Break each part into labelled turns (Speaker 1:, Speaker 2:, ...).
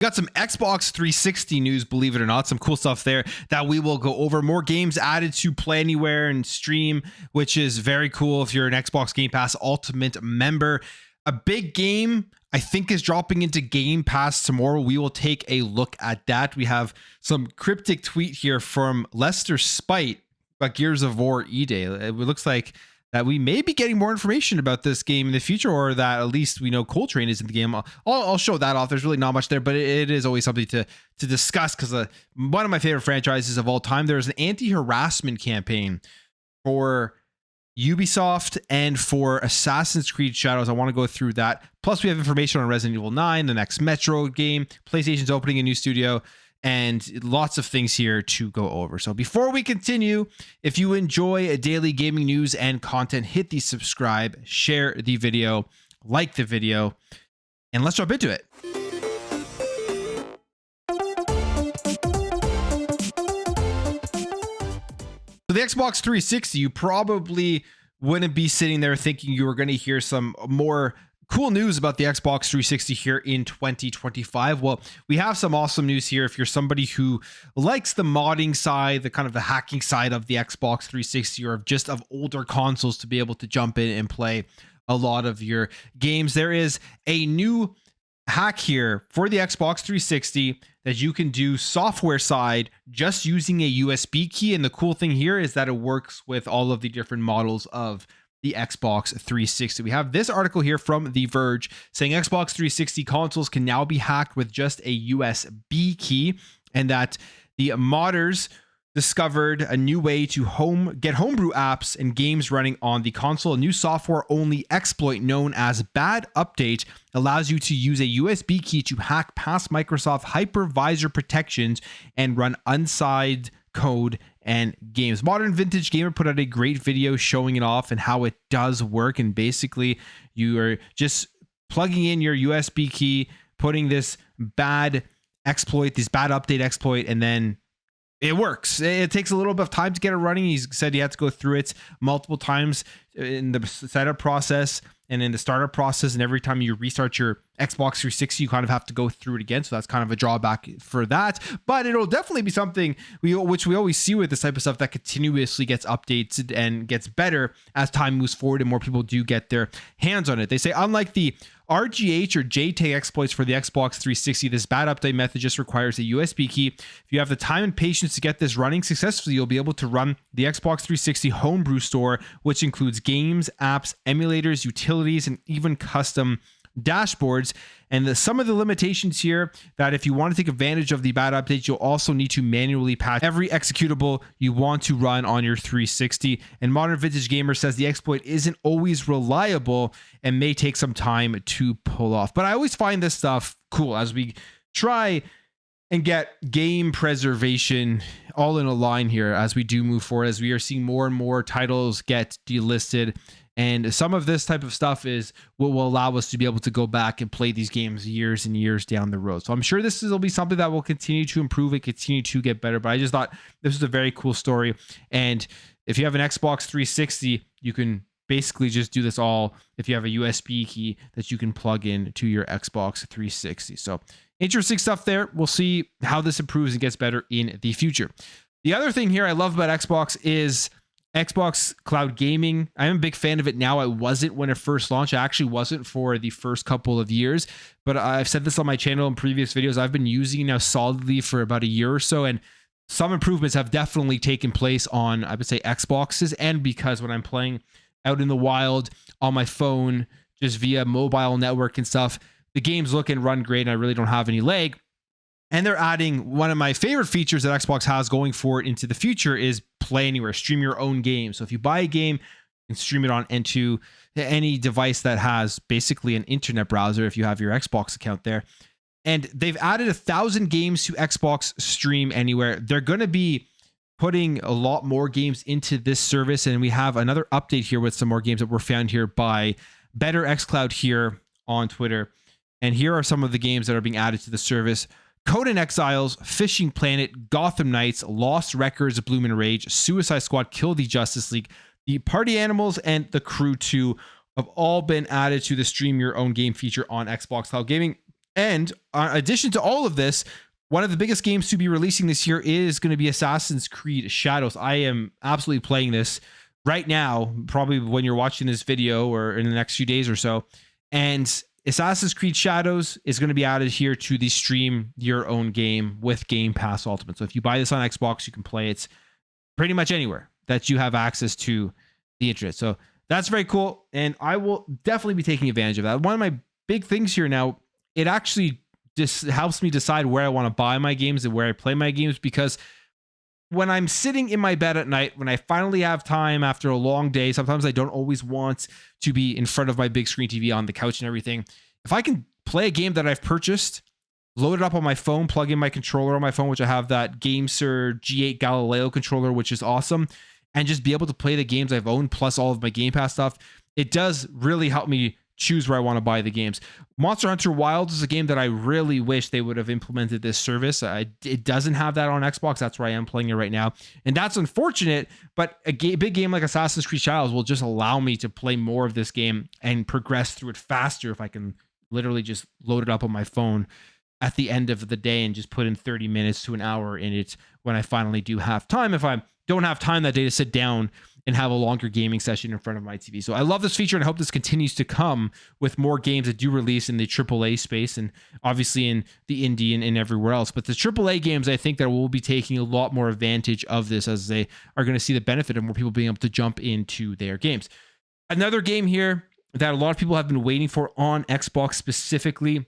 Speaker 1: Got some Xbox 360 news, believe it or not, some cool stuff there that we will go over. More games added to Play Anywhere and Stream, which is very cool if you're an Xbox Game Pass Ultimate member. A big game, I think, is dropping into Game Pass tomorrow. We will take a look at that. We have some cryptic tweet here from Lester Spite about Gears of War E-Day. It looks like that we may be getting more information about this game in the future, or that at least we know Coltrane is in the game. I'll show that off. There's really not much there, but it is always something to discuss because one of my favorite franchises of all time. There's an anti-harassment campaign for Ubisoft and for Assassin's Creed Shadows. I want to go through that. Plus, we have information on Resident Evil 9, the next Metro game, PlayStation's opening a new studio, and lots of things here to go over. So before we continue, if you enjoy daily gaming news and content, hit the subscribe, share the video, like the video, and let's jump into it. So the Xbox 360, you probably wouldn't be sitting there thinking you were going to hear some more cool news about the Xbox 360 here in 2025. Well, we have some awesome news here. If you're somebody who likes the modding side, the kind of the hacking side of the Xbox 360, or just of older consoles to be able to jump in and play a lot of your games, there is a new hack here for the Xbox 360 that you can do software side just using a USB key. And the cool thing here is that it works with all of the different models of the Xbox 360. We have this article here from The Verge saying Xbox 360 consoles can now be hacked with just a USB key, and that the modders discovered a new way to get homebrew apps and games running on the console. A new software-only exploit known as Bad Update allows you to use a USB key to hack past Microsoft hypervisor protections and run unsigned code and games. Modern Vintage Gamer put out a great video showing it off and how it does work. And basically, you are just plugging in your USB key, putting this bad update exploit, and then it works. It takes a little bit of time to get it running. He said he had to go through it multiple times in the setup process and in the startup process. And every time you restart your Xbox 360, you kind of have to go through it again. So that's kind of a drawback for that. But it'll definitely be something which we always see with this type of stuff that continuously gets updated and gets better as time moves forward and more people do get their hands on it. They say, unlike the RGH or JTAG exploits for the Xbox 360, this bad update method just requires a USB key. If you have the time and patience to get this running successfully, you'll be able to run the Xbox 360 homebrew store, which includes games, apps, emulators, utilities, and even custom dashboards. And some of the limitations here, that if you want to take advantage of the bad updates, you'll also need to manually patch every executable you want to run on your 360. And Modern Vintage Gamer says the exploit isn't always reliable and may take some time to pull off. But I always find this stuff cool as we try and get game preservation all in a line here as we do move forward, as we are seeing more and more titles get delisted. And some of this type of stuff is what will allow us to be able to go back and play these games years and years down the road. So I'm sure this will be something that will continue to improve and continue to get better. But I just thought this was a very cool story. And if you have an Xbox 360, you can basically just do this all if you have a USB key that you can plug in to your Xbox 360. So interesting stuff there. We'll see how this improves and gets better in the future. The other thing here I love about Xbox is Xbox Cloud Gaming. I'm a big fan of it now. I wasn't when it first launched. I actually wasn't for the first couple of years, but I've said this on my channel in previous videos. I've been using it now solidly for about a year or so, and some improvements have definitely taken place on, I would say, Xboxes, and because when I'm playing out in the wild on my phone, just via mobile network and stuff, the games look and run great, and I really don't have any lag. And they're adding one of my favorite features that Xbox has going forward into the future is Play Anywhere, stream your own game. So if you buy a game, you can stream it on into any device that has basically an internet browser if you have your Xbox account there. And they've added 1,000 games to Xbox Stream Anywhere. They're going to be putting a lot more games into this service. And we have another update here with some more games that were found here by Better xCloud here on Twitter. And here are some of the games that are being added to the service: Conan Exiles, Fishing Planet, Gotham Knights, Lost Records, Bloom and Rage, Suicide Squad, Kill the Justice League, the Party Animals, and The Crew 2 have all been added to the stream your own game feature on Xbox Cloud Gaming. And in addition to all of this, one of the biggest games to be releasing this year is going to be Assassin's Creed Shadows. I am absolutely playing this right now, probably when you're watching this video or in the next few days or so. And Assassin's Creed Shadows is going to be added here to the Stream Your Own Game with Game Pass Ultimate. So if you buy this on Xbox, you can play it pretty much anywhere that you have access to the internet. So that's very cool. And I will definitely be taking advantage of that. One of my big things here now, it actually just helps me decide where I want to buy my games and where I play my games, because when I'm sitting in my bed at night, when I finally have time after a long day, sometimes I don't always want to be in front of my big screen TV on the couch and everything. If I can play a game that I've purchased, load it up on my phone, plug in my controller on my phone, which I have that GameSir G8 Galileo controller, which is awesome, and just be able to play the games I've owned plus all of my Game Pass stuff, it does really help me choose where I want to buy the games. Monster Hunter Wilds is a game that I really wish they would have implemented this service. It doesn't have that on Xbox. That's where I am playing it right now. And that's unfortunate, but a big game like Assassin's Creed Shadows will just allow me to play more of this game and progress through it faster if I can literally just load it up on my phone at the end of the day and just put in 30 minutes to an hour in it when I finally do have time. If I don't have time that day to sit down and have a longer gaming session in front of my TV. So I love this feature, and I hope this continues to come with more games that do release in the AAA space and obviously in the indie and everywhere else. But the AAA games, I think that will be taking a lot more advantage of this, as they are going to see the benefit of more people being able to jump into their games. Another game here that a lot of people have been waiting for on Xbox specifically,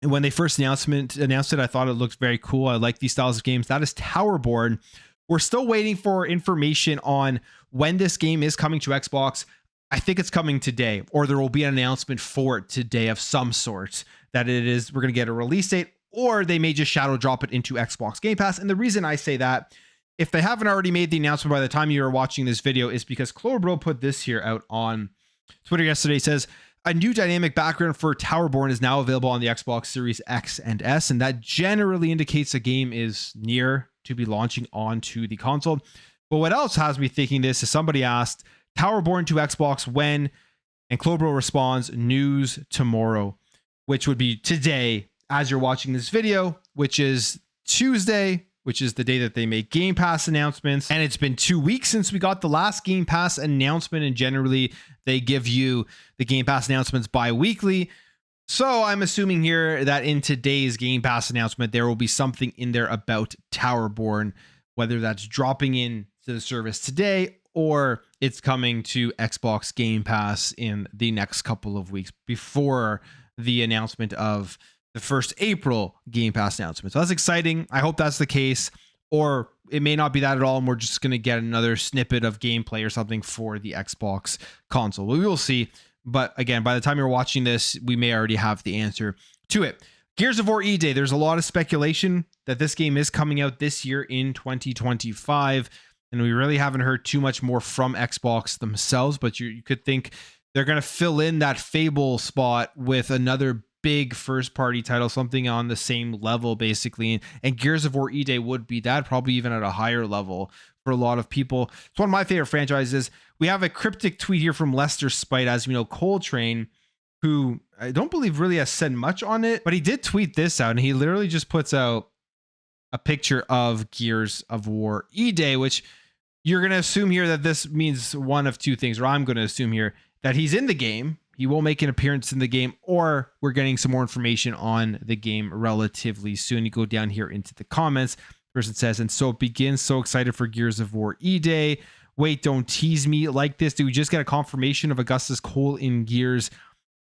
Speaker 1: and when they first announced it, I thought it looked very cool. I like these styles of games. That is Towerborne. We're still waiting for information on when this game is coming to Xbox. I think it's coming today, or there will be an announcement for it today of some sort that we're going to get a release date, or they may just shadow drop it into Xbox Game Pass. And the reason I say that, if they haven't already made the announcement by the time you are watching this video, is because Cloverbro put this here out on Twitter yesterday. It says, a new dynamic background for Towerborne is now available on the Xbox Series X and S, and that generally indicates a game is near to be launching onto the console. But what else has me thinking this is somebody asked, Towerborne to Xbox when? And Cloverbro responds, news tomorrow, which would be today as you're watching this video, which is Tuesday, which is the day that they make Game Pass announcements. And it's been 2 weeks since we got the last Game Pass announcement, and generally they give you the Game Pass announcements bi-weekly. So I'm assuming here that in today's Game Pass announcement, there will be something in there about Towerborne, whether that's dropping in to the service today or it's coming to Xbox Game Pass in the next couple of weeks before the announcement of the first April Game Pass announcement. So that's exciting. I hope that's the case, or it may not be that at all, and we're just going to get another snippet of gameplay or something for the Xbox console. We will see. But again, by the time you're watching this, we may already have the answer to it. Gears of War E-Day. There's a lot of speculation that this game is coming out this year in 2025. And we really haven't heard too much more from Xbox themselves. But you could think they're going to fill in that Fable spot with another big first-party title, something on the same level, basically. And Gears of War E-Day would be that, probably even at a higher level for a lot of people. It's one of my favorite franchises. We have a cryptic tweet here from Lester Spite, as we know, Coltrane, who I don't believe really has said much on it, but he did tweet this out, and he literally just puts out a picture of Gears of War E-Day, which you're going to assume here that this means one of two things, or I'm going to assume here that he's in the game. He will make an appearance in the game, or we're getting some more information on the game relatively soon. You go down here into the comments. The person says, and so it begins. So excited for Gears of War E-Day. Wait, don't tease me like this. Do we just get a confirmation of Augustus Cole in Gears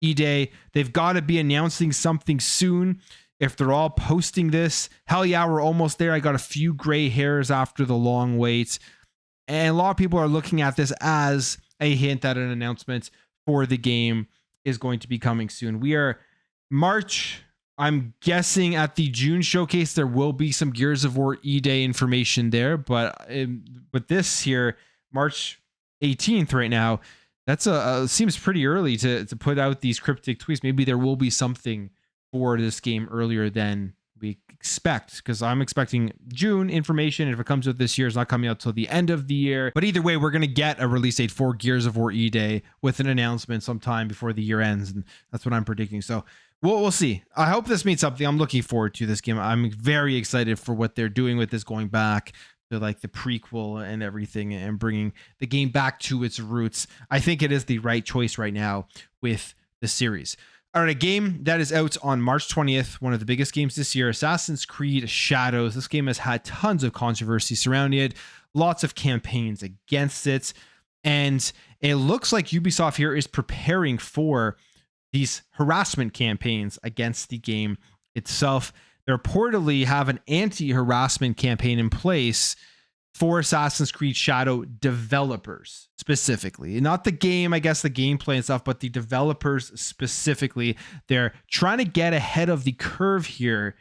Speaker 1: E-Day? They've got to be announcing something soon. If they're all posting this, hell yeah, we're almost there. I got a few gray hairs after the long wait. And a lot of people are looking at this as a hint that an announcement for the game is going to be coming soon. We are March. I'm guessing at the June showcase, there will be some Gears of War E-Day information there. But this here, March 18th right now, that's seems pretty early to put out these cryptic tweets. Maybe there will be something for this game earlier than we expect, because I'm expecting June information. If it comes out this year, it's not coming out till the end of the year. But either way, we're going to get a release date for Gears of War E-Day with an announcement sometime before the year ends, and that's what I'm predicting. So we'll see. I hope this means something. I'm looking forward to this game. I'm very excited for what they're doing with this, going back to like the prequel and everything and bringing the game back to its roots. I think it is the right choice right now with the series. All right, a game that is out on March 20th, one of the biggest games this year, Assassin's Creed Shadows. This game has had tons of controversy surrounding it, lots of campaigns against it, and it looks like Ubisoft here is preparing for these harassment campaigns against the game itself. They reportedly have an anti-harassment campaign in place for Assassin's Creed Shadow developers specifically. Not the game, I guess the gameplay and stuff, but the developers specifically. They're trying to get ahead of the curve here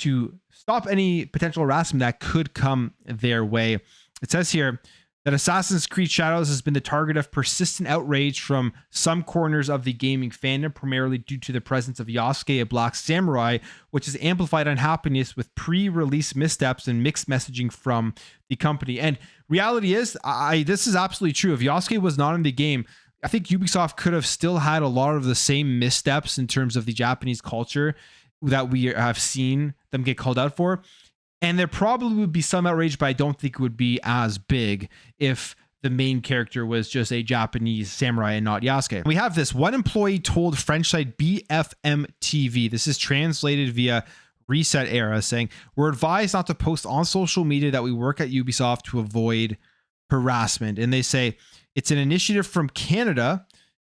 Speaker 1: to stop any potential harassment that could come their way. It says here that Assassin's Creed Shadows has been the target of persistent outrage from some corners of the gaming fandom, primarily due to the presence of Yasuke, a black samurai, which has amplified unhappiness with pre-release missteps and mixed messaging from the company. And reality is, this is absolutely true. If Yasuke was not in the game, I think Ubisoft could have still had a lot of the same missteps in terms of the Japanese culture that we have seen them get called out for. And there probably would be some outrage, but I don't think it would be as big if the main character was just a Japanese samurai and not Yasuke. We have this: one employee told French site BFM TV, this is translated via Reset Era, saying, "We're advised not to post on social media that we work at Ubisoft to avoid harassment." And they say it's an initiative from Canada,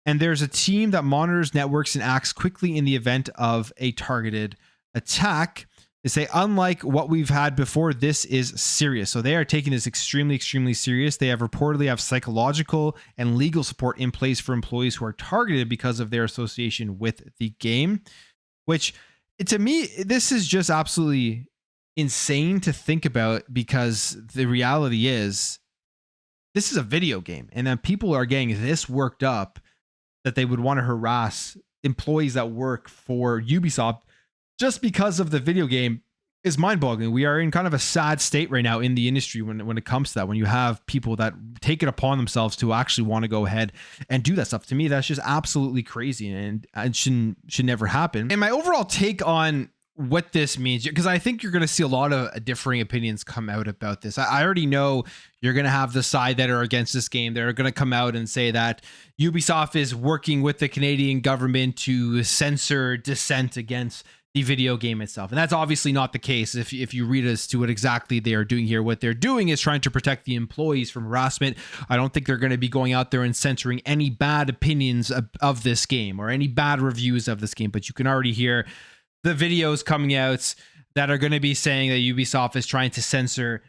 Speaker 1: and there's a team that monitors networks and acts quickly in the event of a targeted attack. They say, unlike what we've had before, this is serious. So they are taking this extremely, extremely serious. They have reportedly have psychological and legal support in place for employees who are targeted because of their association with the game, which to me, this is just absolutely insane to think about, because the reality is this is a video game, and then people are getting this worked up that they would want to harass employees that work for Ubisoft just because of the video game is mind-boggling. We are in kind of a sad state right now in the industry when it comes to that, when you have people that take it upon themselves to actually want to go ahead and do that stuff. To me, that's just absolutely crazy, and it should never happen. And my overall take on what this means, because I think you're going to see a lot of differing opinions come out about this. I already know you're going to have the side that are against this game. They're going to come out and say that Ubisoft is working with the Canadian government to censor dissent against the video game itself. And that's obviously not the case. If you read as to what exactly they are doing here, what they're doing is trying to protect the employees from harassment. I don't think they're going to be going out there and censoring any bad opinions of this game or any bad reviews of this game. But you can already hear the videos coming out that are going to be saying that Ubisoft is trying to censor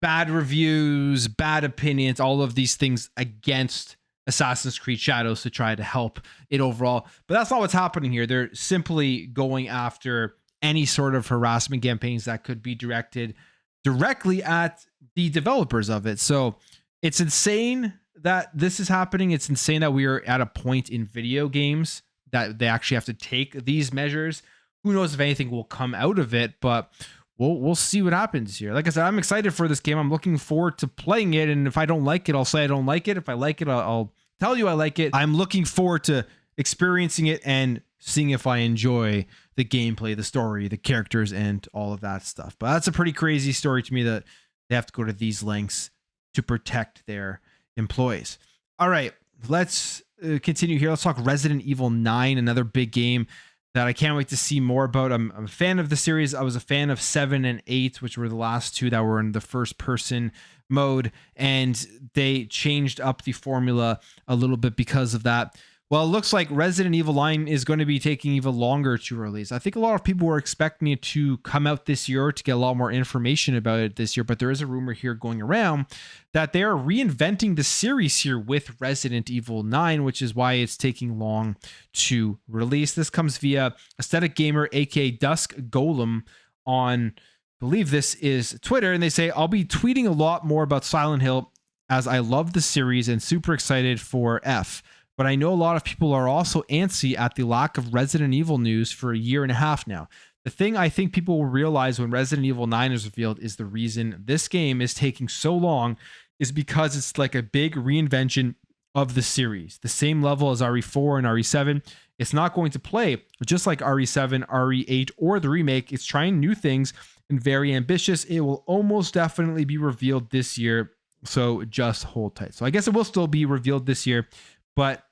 Speaker 1: bad reviews, bad opinions, all of these things against Assassin's Creed Shadows to try to help it overall. But that's not what's happening here. They're simply going after any sort of harassment campaigns that could be directed directly at the developers of it. So it's insane that this is happening. It's insane that we are at a point in video games that they actually have to take these measures. Who knows if anything will come out of it, but we'll see what happens here. Like I said, I'm excited for this game. I'm looking forward to playing it. And if I don't like it, I'll say I don't like it. If I like it, I'll tell you I like it. I'm looking forward to experiencing it and seeing if I enjoy the gameplay, the story, the characters, and all of that stuff. But that's a pretty crazy story to me that they have to go to these lengths to protect their employees. All right, let's continue here. Let's talk Resident Evil 9, another big game that I can't wait to see more about. I'm a fan of the series. I was a fan of 7 and 8, which were the last two that were in the first person mode, and they changed up the formula a little bit because of that. Well, it looks like Resident Evil 9 is going to be taking even longer to release. I think a lot of people were expecting it to come out this year to get a lot more information about it this year, but there is a rumor here going around that they are reinventing the series here with Resident Evil 9, which is why it's taking long to release. This comes via Aesthetic Gamer, aka Dusk Golem, on, I believe this is Twitter, and they say, "I'll be tweeting a lot more about Silent Hill as I love the series and super excited for F. But I know a lot of people are also antsy at the lack of Resident Evil news for a year and a half now. The thing I think people will realize when Resident Evil 9 is revealed is the reason this game is taking so long is because it's like a big reinvention of the series. The same level as RE4 and RE7. It's not going to play just like RE7, RE8, or the remake. It's trying new things and very ambitious. It will almost definitely be revealed this year, so just hold tight. So I guess it will still be revealed this year, but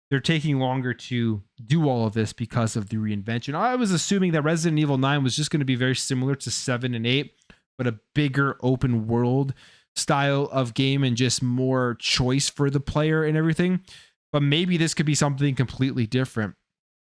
Speaker 1: they're taking longer to do all of this because of the reinvention. I was assuming that Resident Evil 9 was just going to be very similar to 7 and 8, but a bigger open world style of game and just more choice for the player and everything. But maybe this could be something completely different.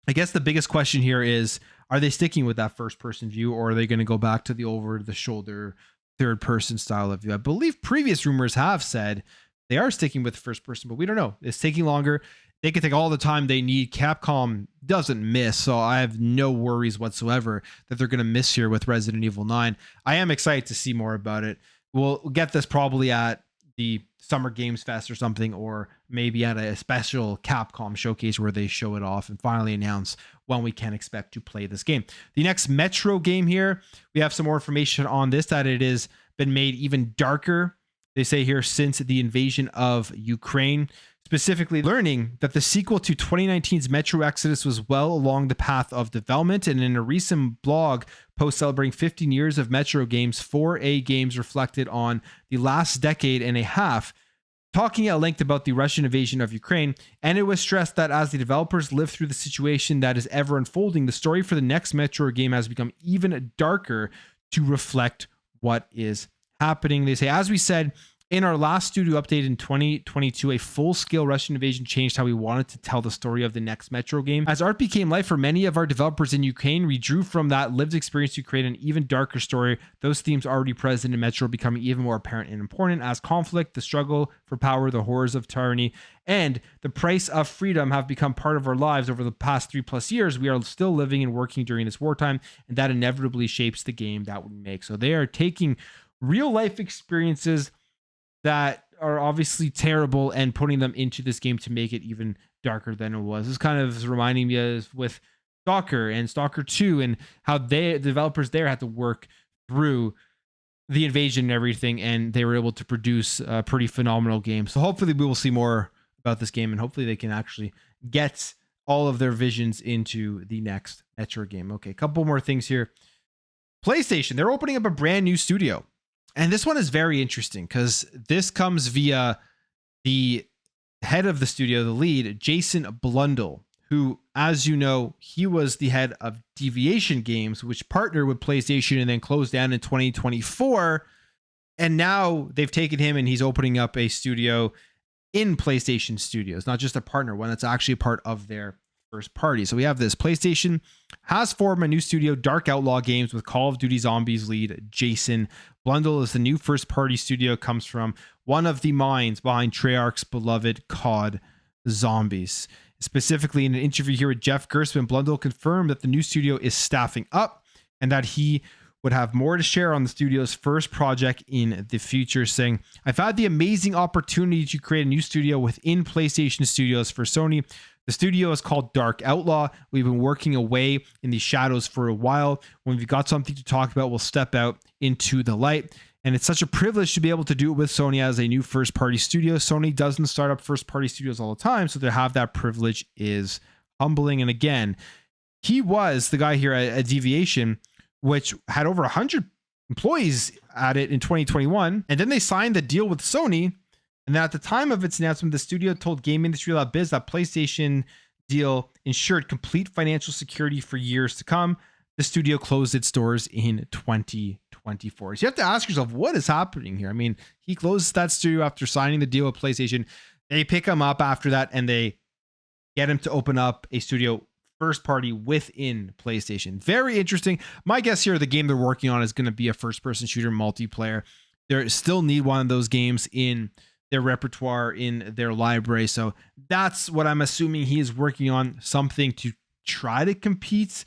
Speaker 1: I guess the biggest question here is, are they sticking with that first person view, or are they going to go back to the over the shoulder third person style of view? I believe previous rumors have said they are sticking with first person, but we don't know. It's taking longer. They can take all the time they need. Capcom doesn't miss, so I have no worries whatsoever that they're going to miss here with Resident Evil 9. I am excited to see more about it. We'll get this probably at the Summer Games Fest or something, or maybe at a special Capcom showcase where they show it off and finally announce when we can expect to play this game. The next Metro game here, we have some more information on this, that it has been made even darker, they say here, since the invasion of Ukraine. Specifically learning that the sequel to 2019's Metro Exodus was well along the path of development, and in a recent blog post celebrating 15 years of Metro games, 4A Games reflected on the last decade and a half, talking at length about the Russian invasion of Ukraine, and it was stressed that as the developers live through the situation that is ever unfolding, the story for the next Metro game has become even darker to reflect what is happening. They say, as we said in our last studio update in 2022, a full-scale Russian invasion changed how we wanted to tell the story of the next Metro game. As art became life for many of our developers in Ukraine, we drew from that lived experience to create an even darker story. Those themes already present in Metro becoming even more apparent and important as conflict, the struggle for power, the horrors of tyranny, and the price of freedom have become part of our lives over the past 3+ years. We are still living and working during this wartime, and that inevitably shapes the game that we make. So they are taking real life experiences that are obviously terrible and putting them into this game to make it even darker than it was. This kind of is reminding me of with Stalker and Stalker 2 and how the developers there had to work through the invasion and everything, and they were able to produce a pretty phenomenal game. So hopefully we will see more about this game, and hopefully they can actually get all of their visions into the next Metro game. Okay, a couple more things here. PlayStation, they're opening up a brand new studio. And this one is very interesting because this comes via the head of the studio, the lead, Jason Blundell, who, as you know, he was the head of Deviation Games, which partnered with PlayStation and then closed down in 2024. And now they've taken him and he's opening up a studio in PlayStation Studios, not just a partner, one that's actually a part of their first party. So we have this. PlayStation has formed a new studio, Dark Outlaw Games, with Call of Duty Zombies lead Jason Blundell. Is the new first party studio, comes from one of the minds behind Treyarch's beloved COD Zombies. Specifically, in an interview here with Jeff Gerstmann, Blundell confirmed that the new studio is staffing up and that he would have more to share on the studio's first project in the future, saying, "I've had the amazing opportunity to create a new studio within PlayStation Studios for Sony. The studio is called Dark Outlaw. We've been working away in the shadows for a while. When we've got something to talk about, we'll step out into the light. And it's such a privilege to be able to do it with Sony as a new first-party studio. Sony doesn't start up first-party studios all the time, so to have that privilege is humbling." And again, he was the guy here at Deviation, which had over 100 employees at it in 2021. And then they signed the deal with Sony. And then at the time of its announcement, the studio told GameIndustry.biz that PlayStation deal ensured complete financial security for years to come. The studio closed its doors in 2024. So you have to ask yourself, what is happening here? I mean, he closed that studio after signing the deal with PlayStation. They pick him up after that and they get him to open up a studio first party within PlayStation. Very interesting. My guess here, the game they're working on is going to be a first person shooter multiplayer. They still need one of those games in their repertoire, in their library. So that's what I'm assuming he is working on, something to try to compete,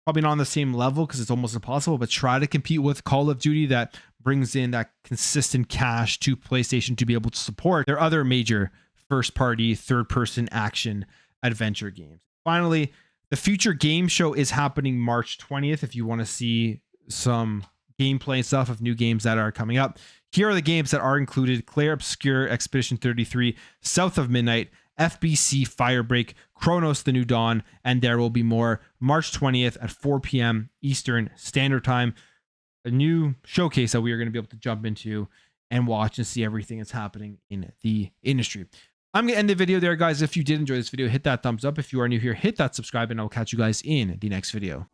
Speaker 1: probably not on the same level because it's almost impossible, but try to compete with Call of Duty that brings in that consistent cash to PlayStation to be able to support their other major first party, third person action adventure games. Finally, the Future Game Show is happening March 20th. If you want to see some gameplay and stuff of new games that are coming up, here are the games that are included: Clair Obscur, Expedition 33, South of Midnight, FBC Firebreak, Chronos the New Dawn, and there will be more March 20th at 4 p.m. Eastern Standard Time. A new showcase that we are going to be able to jump into and watch and see everything that's happening in the industry. I'm going to end the video there, guys. If you did enjoy this video, hit that thumbs up. If you are new here, hit that subscribe, and I'll catch you guys in the next video.